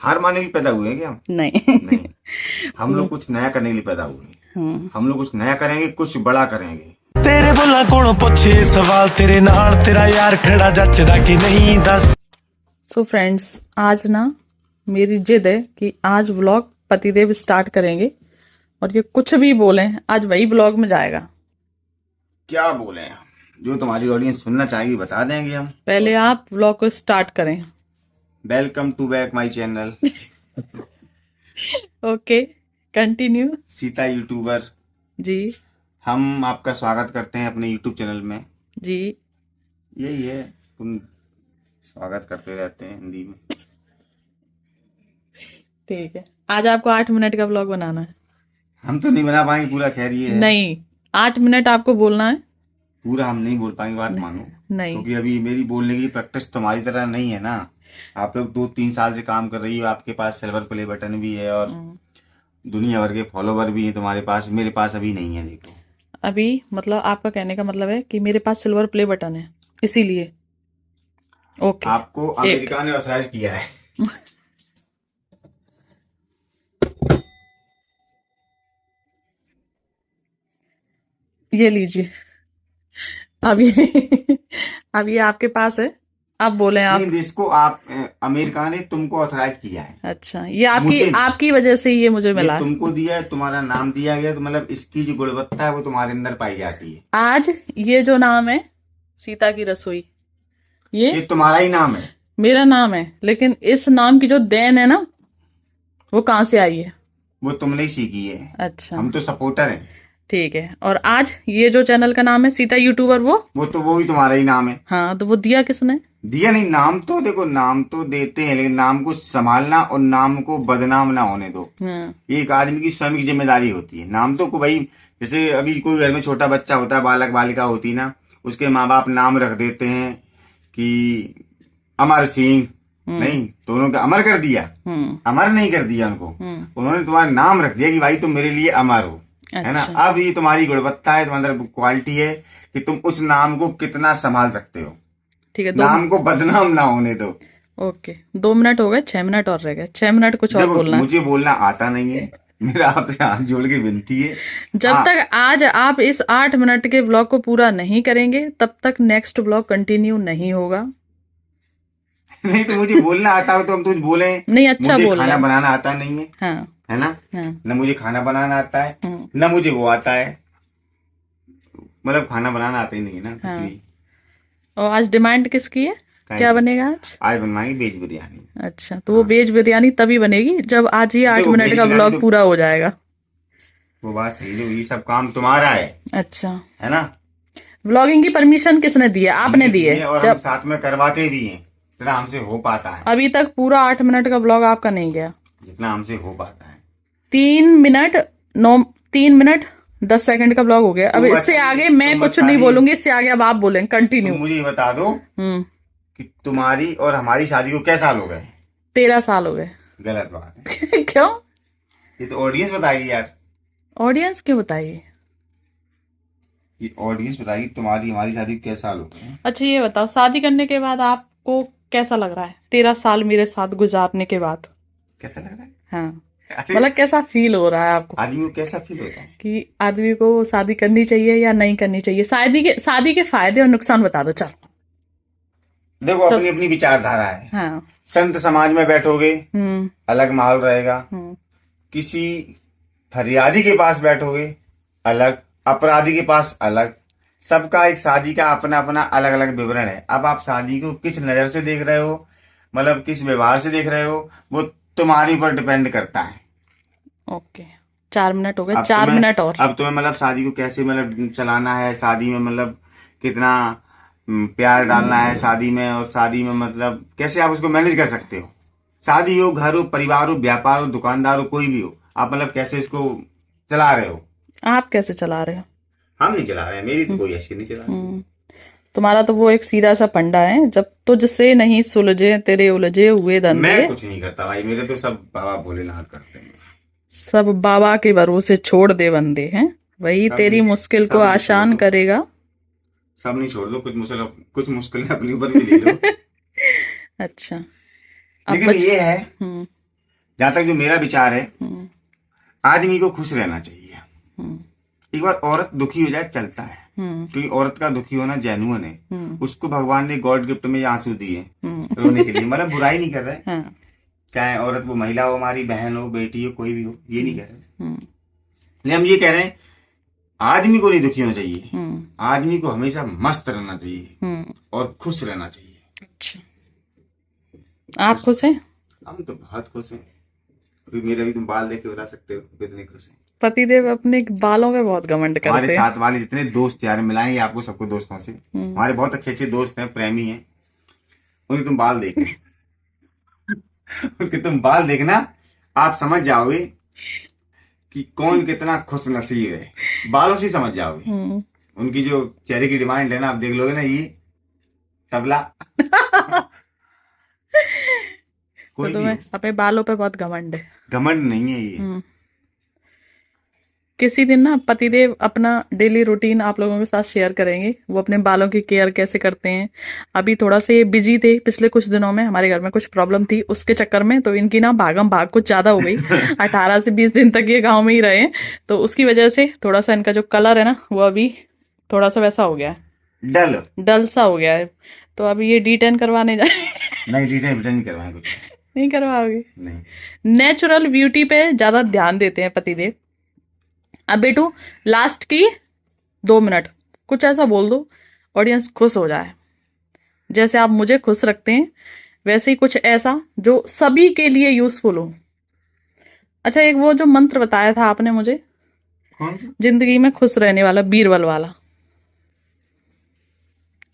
हार मानने के लिए पैदा हुए हैं क्या हम? नहीं। नहीं, हम लोग कुछ नया करने के लिए पैदा हुए हैं। हम लोग कुछ नया करेंगे, कुछ बड़ा करेंगे। तेरे बोला कौन पूछे सवाल, तेरे नाल तेरा यार खड़ा जचदा कि नहीं दस। सो फ्रेंड्स, आज ना मेरी जिद है कि आज व्लॉग पतिदेव स्टार्ट करेंगे और ये कुछ भी बोले आज वही व्लॉग में जाएगा। क्या बोले हम, जो तुम्हारी ऑडियंस सुनना चाहेगी बता देंगे हम। पहले आप व्लॉग को स्टार्ट करें। Welcome to back my channel. Okay, continue. Sita YouTuber ji हम आपका स्वागत करते हैं अपने यूट्यूब चैनल में। जी। यही है, तुम स्वागत करते रहते हैं हिंदी में। ठीक है, आज आपको 8 मिनट का व्लॉग बनाना है। हम तो नहीं बना पाएंगे पूरा, खैर ये है। नहीं, 8 मिनट आपको बोलना है। पूरा हम नहीं बोल पाएंगे, बात मानो। नहीं, क्योंकि अभी मेरी बोलने की प्रैक्टिस तुम्हारी तरह नहीं है ना। आप लोग 2-3 साल से काम कर रही हो, आपके पास सिल्वर प्ले बटन भी है और दुनिया भर के फॉलोवर भी हैं तुम्हारे पास। मेरे पास अभी नहीं है। देखो अभी मतलब आपका कहने का मतलब है कि मेरे पास सिल्वर प्ले बटन है, इसीलिए। ओके, आपको अमेरिका ने ऑथराइज किया है। ये लीजिए। अब ये आपके पास है। अब बोले आप। नहीं, इसको आप अमेरिका ने तुमको ऑथराइज किया है। अच्छा, ये आपकी वजह से ये मुझे मिला ये है। तुमको दिया है, तुम्हारा नाम दिया गया, तो मतलब इसकी जो गुणवत्ता है वो तुम्हारे अंदर पाई जाती है। आज ये जो नाम है सीता की रसोई, ये तुम्हारा ही नाम है। मेरा नाम है, लेकिन इस नाम की जो देन है ना, वो कहाँ से आई है? वो तुमने ही सीखी है। अच्छा, हम तो सपोर्टर हैं। ठीक है। और आज ये जो चैनल का नाम है सीता यूट्यूबर, वो भी तुम्हारा ही नाम है। हाँ, तो वो दिया किसने? दिया नहीं, नाम तो देखो, नाम तो देते हैं, लेकिन नाम को संभालना और नाम को बदनाम ना होने दो, ये एक आदमी की स्वयं की जिम्मेदारी होती है। नाम तो को भाई, जैसे अभी कोई घर में छोटा बच्चा होता है, बालक बालिका होती है ना, उसके माँ बाप नाम रख देते हैं कि अमर सिंह। नहीं, तो उन्होंने अमर कर दिया, अमर नहीं कर दिया उनको। उन्होंने तुम्हारा नाम रख दिया कि भाई तुम मेरे लिए अमर हो। अच्छा। है ना। अब ये तुम्हारी गुणवत्ता है, तुम्हारे अंदर क्वालिटी है कि तुम उस नाम को कितना संभाल सकते हो। ठीक है, नाम को बदनाम ना होने दो। ओके, 2 मिनट हो गए, 6 मिनट और रह गए। 6 मिनट कुछ और बोलना है। मुझे बोलना आता नहीं है, मेरा आपसे हाथ जोड़ के विनती है। जब तक आज आप इस 8 मिनट के ब्लॉग को पूरा नहीं करेंगे, तब तक नेक्स्ट ब्लॉग कंटिन्यू नहीं होगा। नहीं तो मुझे बोलना आता हो तो हम तुझ बोले। नहीं, अच्छा मुझे बोल खाना बनाना आता नहीं है। हाँ, है ना। हाँ। न मुझे खाना बनाना आता है, न मुझे वो आता है, मतलब खाना बनाना आता ही नहीं है ना कुछ भी। और आज डिमांड किसकी है? क्या बनेगा आज? आज बनवाएंगे वेज बिरयानी। अच्छा, तो वो वेज बिरयानी तभी बनेगी जब आज ये 8 मिनट का ब्लॉग पूरा हो जाएगा। वो बात सही है, ये सब काम तुम्हारा है। अच्छा, है ना। व्लॉगिंग की परमिशन किसने दी है? आपने दी है। और हम साथ में करवाते भी हैं, जितना हमसे हो पाता है। अभी तक पूरा 8 मिनट का ब्लॉग आपका नहीं गया। जितना हमसे हो पाता है। 3 मिनट 10 सेकंड का ब्लॉग हो गया। अब इससे आगे मैं कुछ नहीं बोलूंगी, इससे आगे अब आप बोलेंगे। कंटिन्यू। मुझे बता दो कि तुम्हारी और हमारी शादी को क्या साल हो गए? 13 साल हो गए। गलत बात है। क्यों? ये तो ऑडियंस बताएगी यार। ऑडियंस क्यों बताइए? ये ऑडियंस बताएगी तुम्हारी हमारी शादी को क्या साल हो गए। अच्छा, ये बताओ, शादी करने के बाद आपको कैसा लग रहा है? 13 साल मेरे साथ गुजारने के बाद कैसा लग रहा है? हाँ, मतलब कैसा फील हो रहा है आपको? आदमी को कैसा फील होता है कि आदमी को शादी करनी चाहिए या नहीं करनी चाहिए? शादी के फायदे और नुकसान बता दो। चलो देखो, अपनी अपनी विचारधारा है। हाँ। संत समाज में बैठोगे अलग माहौल रहेगा, किसी फरियादी के पास बैठोगे अलग, अपराधी के पास अलग। सबका एक शादी का अपना अपना अलग अलग विवरण है। अब आप शादी को किस नजर से देख रहे हो, मतलब किस व्यवहार से देख रहे हो, वो तुम्हारी पर डिपेंड करता है। ओके, 4 मिनट हो गए, 4 मिनट और। अब तुम्हें मतलब शादी को कैसे मतलब चलाना है, शादी में मतलब कितना प्यार डालना है शादी में, और शादी में मतलब कैसे आप उसको मैनेज कर सकते हो। शादी हो, घर हो, परिवार हो, व्यापार हो, दुकानदार हो, कोई भी हो, आप मतलब कैसे इसको चला रहे हो। आप कैसे चला रहे हो? हम नहीं चला रहे हैं, मेरी तो कोई ऐसी नहीं चला रही। तुम्हारा तो वो एक सीधा सा फंडा है, जब तुझसे नहीं सुलझे तेरे उलझे हुए धंधे। मैं कुछ नहीं करता भाई, मेरे तो सब बाबा भोलेनाथ करते हैं। सब बाबा के भरोसे छोड़ दे बंदे हैं, वही तेरी मुश्किल को आसान करेगा। सब नहीं छोड़ दो, कुछ मुश्किलें अपने ऊपर भी ले लो। अच्छा, लेकिन ये है जहां तक जो मेरा विचार है, आदमी को खुश रहना चाहिए। एक बार औरत दुखी हो जाए चलता है, क्योंकि औरत का दुखी होना जेन्युइन है। उसको भगवान ने गॉड गिफ्ट में ये आंसू दिए रोने के लिए। मतलब बुराई नहीं कर रहे, चाहे औरत वो महिला हो, हमारी बहन हो, बेटी हो, कोई भी हो, ये नहीं कर रहे। लेकिन हम ये कह रहे हैं आदमी को नहीं दुखी होना चाहिए, आदमी को हमेशा मस्त रहना चाहिए और खुश रहना चाहिए। अच्छा, आप खुश हैं? हम तो बहुत खुश हैं। मेरे भी तुम बाल देख के बता सकते हो कितने खुश हैं। पतिदेव अपने बालों पे बहुत घमंड करते हैं। हमारे साथ वाले जितने दोस्त यार, मिलाएंगे आपको सबको दोस्तों से। हमारे बहुत अच्छे अच्छे दोस्त हैं, प्रेमी हैं। उनके तुम बाल देखना उनके तुम बाल देखना, आप समझ जाओगे कि कौन कितना खुश नसीब है। बालों से समझ जाओगे। उनकी जो चेहरे की डिमांड है ना, आप देख लोगे ना, ये तबला कोई तो तुम्हें अपने बालों पे बहुत घमंड है। घमंड नहीं है ये। किसी दिन ना पतिदेव अपना डेली रूटीन आप लोगों के साथ शेयर करेंगे, वो अपने बालों की केयर कैसे करते हैं। अभी थोड़ा से बिजी थे पिछले कुछ दिनों में, हमारे घर में कुछ प्रॉब्लम थी, उसके चक्कर में तो इनकी ना भागम भाग कुछ ज्यादा हो गई। 18 से 20 दिन तक ये गांव में ही रहे, तो उसकी वजह से थोड़ा सा इनका जो कलर है ना, वो अभी थोड़ा सा वैसा हो गया है, डल सा हो गया है। तो अभी ये D10 करवाने जाए। नहीं, D10 नहीं करवाएं, कुछ नहीं करवाओगे? नहीं। नेचुरल ब्यूटी पे ज्यादा ध्यान देते हैं पतिदेव। अब बेटू लास्ट की 2 मिनट कुछ ऐसा बोल दो ऑडियंस खुश हो जाए। जैसे आप मुझे खुश रखते हैं, वैसे ही कुछ ऐसा जो सभी के लिए यूजफुल हो। अच्छा, एक वो जो मंत्र बताया था आपने मुझे, कौन सा? जिंदगी में खुश रहने वाला, बीरबल वाला।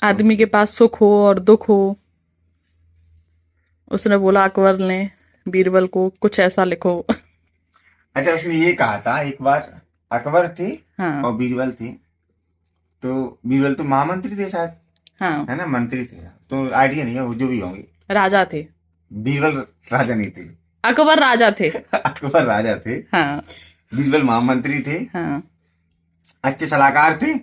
आदमी के पास सुख हो और दुख हो, उसने बोला अकबर ने बीरबल को कुछ ऐसा लिखो। अच्छा, उसने ये कहा था एक बार, अकबर थे हाँ। और बीरबल थे। तो बीरबल तो महामंत्री थे शायद, हाँ, है ना, मंत्री थे, तो आइडिया नहीं है वो जो भी होंगे। राजा थे। बीरबल राजा नहीं थे, अकबर राजा थे। अकबर राजा थे। हाँ, बीरबल महामंत्री थे। हाँ, अच्छे सलाहकार थे।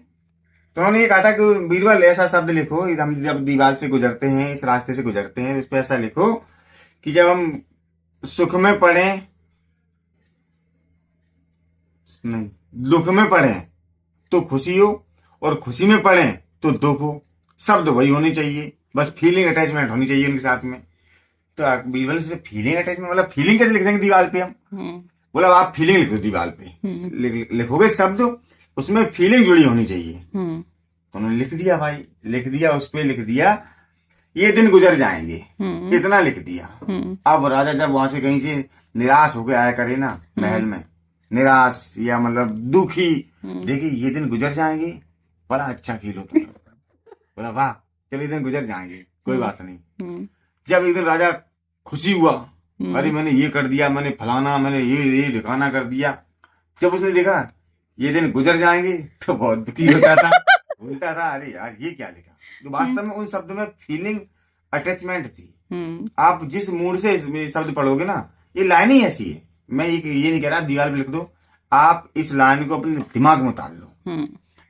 तो उन्होंने ये कहा था कि बीरबल ऐसा शब्द लिखो, हम जब दीवार से गुजरते हैं, इस रास्ते से गुजरते हैं, इस पे ऐसा लिखो कि जब हम सुख में पड़े, नहीं, दुख में पड़े तो खुशी हो, और खुशी में पड़े तो दुख हो। शब्द वही होने चाहिए, बस फीलिंग अटैचमेंट होनी चाहिए उनके साथ में। तो बीरबल से फीलिंग अटैचमेंट, मतलब फीलिंग कैसे लिख देंगे दीवार पे हम? बोला आप फीलिंग लिख दो दीवार पे, लिखोगे शब्द उसमें फीलिंग जुड़ी होनी चाहिए। तो उन्होंने लिख दिया भाई, लिख दिया, उस पे लिख दिया ये दिन गुजर जाएंगे, इतना लिख दिया। अब राजा जब वहां से कहीं से निराश होकर आया करे ना महल में, निराश या मतलब दुखी, देखिए ये दिन गुजर जाएंगे, बड़ा अच्छा फील होता है। बोला वाह, चलो ये दिन गुजर जाएंगे, कोई बात नहीं। जब एक दिन राजा खुशी हुआ, अरे मैंने ये कर दिया, मैंने फलाना, मैंने ये ठिकाना कर दिया। जब उसने देखा ये दिन गुजर जाएंगे तो बहुत दुखी होता था। बोलता था अरे यार ये क्या लिखा। तो वास्तव में उन शब्दों में फीलिंग अटैचमेंट थी। आप जिस मूड से इसमें शब्द पढ़ोगे ना, ये लाइन ही ऐसी है। मैं ये नहीं कह रहा दीवार पे लिख दो, आप इस लाइन को अपने दिमाग में उतार लो।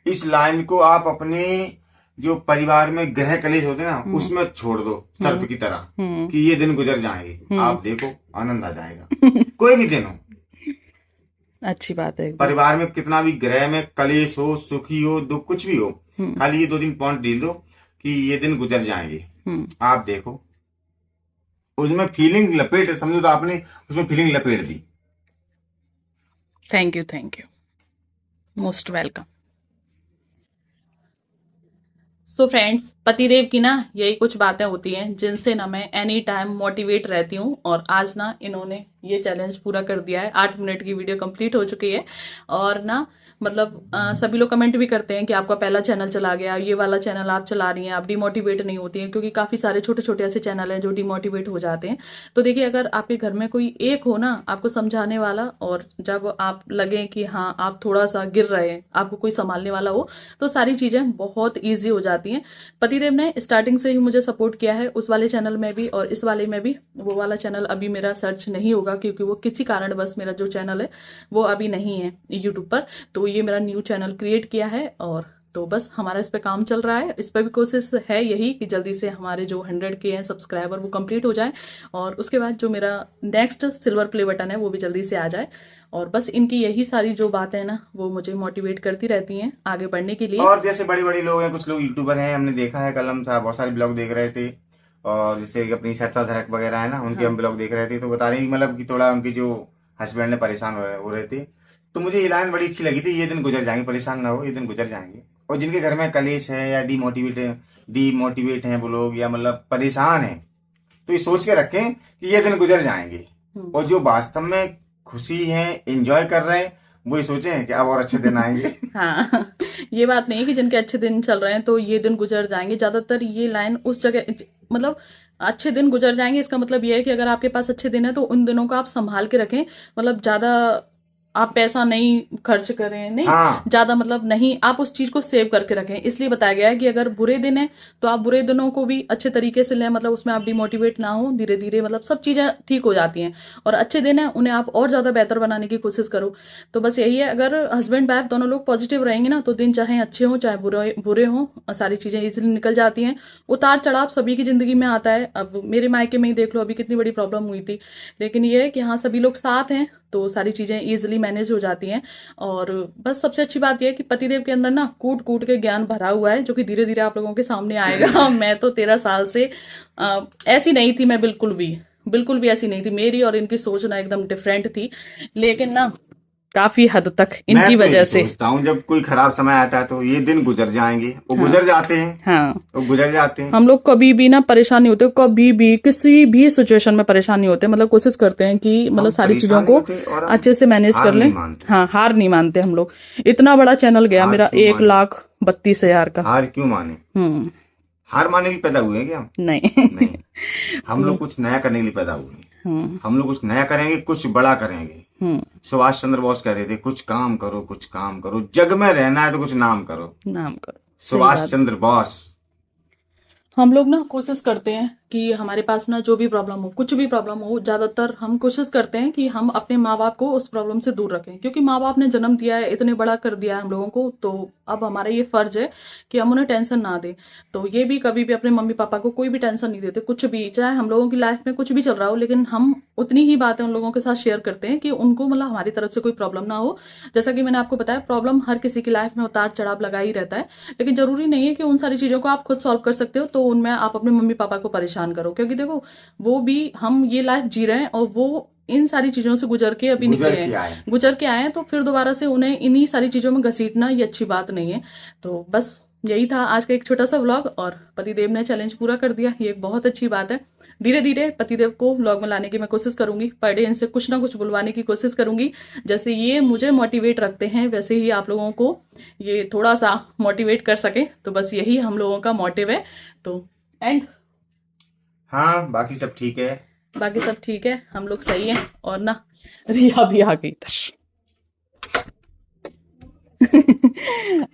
इस लाइन को आप अपने जो परिवार में ग्रह कलेश होते हैं ना, उसमें छोड़ दो सर्प की तरह, कि ये दिन गुजर जाएंगे। आप देखो आनंद आ जाएगा। कोई भी दिन हो, अच्छी बात है। परिवार में कितना भी ग्रह में कलेश हो, सुखी हो, दुख कुछ भी हो, खाली ये 2-3 पॉइंट ढील दो कि ये दिन गुजर जाएंगे। आप देखो उसमें फीलिंग लपेट, समझो तो आपने उसमें फीलिंग लपेट दी। Thank you, thank you, most welcome. So friends, पतिदेव की ना यही कुछ बातें होती हैं जिनसे ना मैं एनी टाइम मोटिवेट रहती हूँ। और आज ना इन्होंने ये चैलेंज पूरा कर दिया है। 8 मिनट की वीडियो कंप्लीट हो चुकी है। और ना मतलब सभी लोग कमेंट भी करते हैं कि आपका पहला चैनल चला गया, ये वाला चैनल आप चला रही हैं, आप डिमोटिवेट नहीं होती हैं, क्योंकि काफ़ी सारे छोटे छोटे ऐसे चैनल हैं जो डिमोटिवेट हो जाते हैं। तो देखिए, अगर आपके घर में कोई एक हो ना आपको समझाने वाला, और जब आप लगे कि हाँ आप थोड़ा सा गिर रहे हैं, आपको कोई संभालने वाला हो, तो सारी चीज़ें बहुत ईजी हो जाती हैं। पतिदेव ने स्टार्टिंग से ही मुझे सपोर्ट किया है, उस वाले चैनल में भी और इस वाले में भी। वो वाला चैनल अभी मेरा सर्च नहीं होगा, क्योंकि वो किसी कारण बस मेरा जो चैनल है वो अभी नहीं है यूट्यूब पर। तो ये मेरा न्यू चैनल क्रिएट किया है और तो बस हमारा इस पे काम चल रहा है, इस पर भी कोशिश है यही कि जल्दी से हमारे जो 100K हैं सब्सक्राइबर वो कंप्लीट हो जाए, और उसके बाद जो मेरा नेक्स्ट सिल्वर प्ले बटन है वो भी जल्दी से आ जाए। और बस इनकी यही सारी जो बातें हैं ना वो मुझे मोटिवेट करती रहती हैं आगे बढ़ने के लिए। और जैसे बड़ी बड़ी लोग हैं, कुछ लोग यूट्यूबर हैं, हमने देखा है, कल हम बहुत सारे ब्लॉग देख रहे थे, और जैसे अपनी सरता धरक वगैरह है ना, उनके हम ब्लॉग देख रहे थे, तो बता रहे मतलब कि थोड़ा उनके जो हस्बैंड ने परेशान हो रहे थे, तो मुझे ये लाइन बड़ी अच्छी लगी थी, ये दिन गुजर जाएंगे, परेशान ना हो, ये दिन गुजर जाएंगे। और जिनके घर में कलेश है या डीमोटिवेट है वो लोग, या मतलब परेशान है, तो ये सोच के रखें कि ये दिन गुजर जाएंगे। और जो वास्तव में खुशी है, एंजॉय कर रहे हैं, वो ये सोचें कि अब और अच्छे दिन आएंगे। हाँ, ये बात नहीं है कि जिनके अच्छे दिन चल रहे हैं तो ये दिन गुजर जाएंगे। ज्यादातर ये लाइन उस जगह, मतलब अच्छे दिन गुजर जाएंगे इसका मतलब ये है कि अगर आपके पास अच्छे दिन है तो उन दिनों को आप संभाल के रखें, मतलब ज्यादा आप पैसा नहीं खर्च करें, नहीं ज्यादा, मतलब नहीं, आप उस चीज को सेव करके रखें। इसलिए बताया गया है कि अगर बुरे दिन है तो आप बुरे दिनों को भी अच्छे तरीके से लें, मतलब उसमें आप डिमोटिवेट ना हो, धीरे धीरे मतलब सब चीजें ठीक हो जाती हैं। और अच्छे दिन है उन्हें आप और ज्यादा बेहतर बनाने की कोशिश करो। तो बस यही है, अगर हस्बैंड वाइफ दोनों लोग पॉजिटिव रहेंगे ना तो दिन चाहे अच्छे हों चाहे बुरे हों, सारी चीजें इजिली निकल जाती हैं। उतार चढ़ाव सभी की जिंदगी में आता है। अब मेरे मायके में ही देख लो, अभी कितनी बड़ी प्रॉब्लम हुई थी, लेकिन ये है कि हाँ सभी लोग साथ हैं तो सारी चीजें इजीली मैनेज हो जाती हैं। और बस सबसे अच्छी बात यह है कि पतिदेव के अंदर ना कूट कूट के ज्ञान भरा हुआ है, जो कि धीरे धीरे आप लोगों के सामने आएगा। मैं तो 13 साल से ऐसी नहीं थी, मैं बिल्कुल भी ऐसी नहीं थी। मेरी और इनकी सोच ना एकदम डिफरेंट थी, लेकिन ना काफी हद तक इनकी वजह से सोचता हूँ जब कोई खराब समय आता है तो ये दिन गुजर जाएंगे, वो गुजर जाते हैं। हाँ, वो गुजर जाते हैं। हम लोग कभी भी ना परेशान नहीं होते, कभी भी किसी भी सिचुएशन में परेशान नहीं होते। मतलब कोशिश करते हैं कि मतलब सारी चीजों को अच्छे से मैनेज कर लें। हाँ, हार नहीं मानते हम लोग। इतना बड़ा चैनल गया मेरा 1,32,000 का, हार क्यों माने? हार मानने के लिए पैदा हुए हैं क्या? नहीं। हम लोग कुछ नया करने के लिए पैदा हुए हैं। हम लोग कुछ नया करेंगे, कुछ बड़ा करेंगे। सुभाष चंद्र बोस कहते थे कुछ काम करो, कुछ काम करो, जग में रहना है तो कुछ नाम करो। सुभाष चंद्र बोस। हम लोग ना कोशिश करते हैं कि हमारे पास ना जो भी प्रॉब्लम हो, कुछ भी प्रॉब्लम हो, ज्यादातर हम कोशिश करते हैं कि हम अपने माँ बाप को उस प्रॉब्लम से दूर रखें, क्योंकि माँ बाप ने जन्म दिया है, इतने बड़ा कर दिया है हम लोगों को, तो अब हमारा ये फर्ज है कि हम उन्हें टेंशन ना दें। तो ये भी कभी भी अपने मम्मी पापा को कोई भी टेंशन नहीं देते, कुछ भी, चाहे हम लोगों की लाइफ में कुछ भी चल रहा हो, लेकिन हम उतनी ही बातें उन लोगों के साथ शेयर करते हैं कि उनको मतलब हमारी तरफ से कोई प्रॉब्लम ना हो। जैसा कि मैंने आपको बताया, प्रॉब्लम हर किसी की लाइफ में उतार चढ़ाव लगा ही रहता है, लेकिन जरूरी नहीं है कि उन सारी चीजों को आप खुद सॉल्व कर सकते हो तो उनमें आप अपने मम्मी पापा को परेशान करो, क्योंकि देखो वो भी, हम ये लाइफ जी रहे हैं और वो इन सारी चीजों से गुजर के अभी निकले हैं, गुजर के आए हैं, तो फिर दोबारा से उन्हें इन्हीं सारी चीजों में घसीटना ये अच्छी बात नहीं है। तो बस यही था आज का एक छोटा सा व्लॉग, और पतिदेव ने चैलेंज पूरा कर दिया, ये एक बहुत अच्छी बात है। धीरे धीरे पतिदेव को व्लॉग में लाने की मैं कोशिश करूंगी, पर डे इनसे कुछ ना कुछ बुलवाने की कोशिश करूंगी। जैसे ये मुझे मोटिवेट रखते हैं वैसे ही आप लोगों को ये थोड़ा सा मोटिवेट कर सके, तो बस यही हम लोगों का मोटिव है। तो एंड हाँ, बाकी सब ठीक है, बाकी सब ठीक है, हम लोग सही हैं। और ना रिया भी आ गई इधर।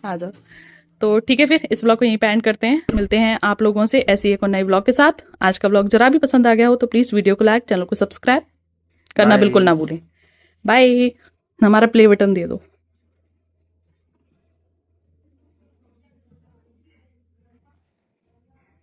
आ जाओ। तो ठीक है, फिर इस ब्लॉग को यहीं पे एंड करते हैं। मिलते हैं आप लोगों से ऐसी एक और नई ब्लॉग के साथ। आज का ब्लॉग जरा भी पसंद आ गया हो तो प्लीज वीडियो को लाइक, चैनल को सब्सक्राइब करना बिल्कुल ना भूलें। बाय। हमारा प्ले बटन दे दो।